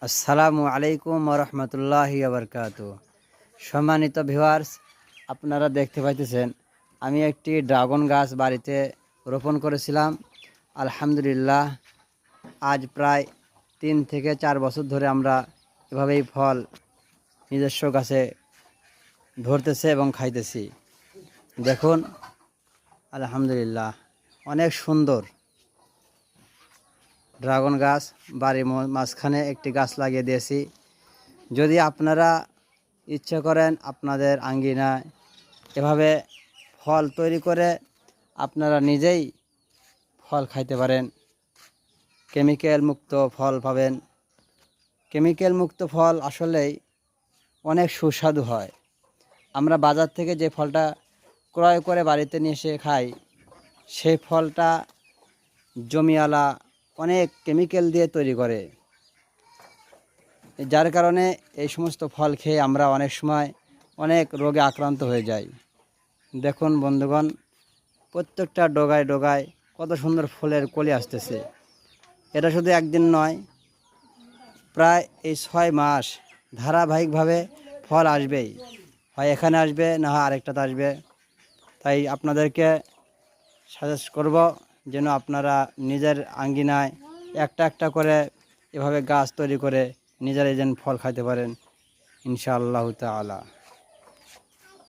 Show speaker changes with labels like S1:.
S1: আসসালামু আলাইকুম রহমতুল্লাহি বারকাতু। সম্মানিত ভিউয়ার্স, আপনারা দেখতে পাইতেছেন আমি একটি ড্রাগন গাছ বাড়িতে রোপণ করেছিলাম। আলহামদুলিল্লাহ, আজ প্রায় 3 থেকে 4 বছর ধরে আমরা এভাবেই ফল নিজস্ব গাছে ধরতেছে এবং খাইতেছি। দেখুন, আলহামদুলিল্লাহ, অনেক সুন্দর ড্রাগন গাছ। বাড়ির মাঝখানে একটি গাছ লাগিয়ে দিয়েছি। যদি আপনারা ইচ্ছে করেন আপনাদের আঙ্গিনায় এভাবে ফল তৈরি করে আপনারা নিজেই ফল খাইতে পারেন। কেমিক্যাল মুক্ত ফল পাবেন। কেমিক্যাল মুক্ত ফল আসলেই অনেক সুস্বাদু হয়। আমরা বাজার থেকে যে ফলটা ক্রয় করে বাড়িতে নিয়ে এসে খাই, সেই ফলটা জমিওয়ালা অনেক কেমিক্যাল দিয়ে তৈরি করে, যার কারণে এই সমস্ত ফল খেয়ে আমরা অনেক সময় অনেক রোগে আক্রান্ত হয়ে যাই। দেখুন বন্ধুগণ, প্রত্যেকটা ডগায় ডগায় কত সুন্দর ফুলের কলি আসতেছে। এটা শুধু একদিন নয়, প্রায় এই 6 মাস ধারাবাহিকভাবে ফল আসবেই। হয় এখানে আসবে, না হয় আরেকটাতে আসবে। তাই আপনাদেরকে সাজেস্ট করব যেন আপনারা নিজের আঙ্গিনায় একটা একটা করে এভাবে গাছ তৈরি করে নিজেরাই যেন ফল খাইতে পারেন, ইনশাআল্লাহ তাআলা।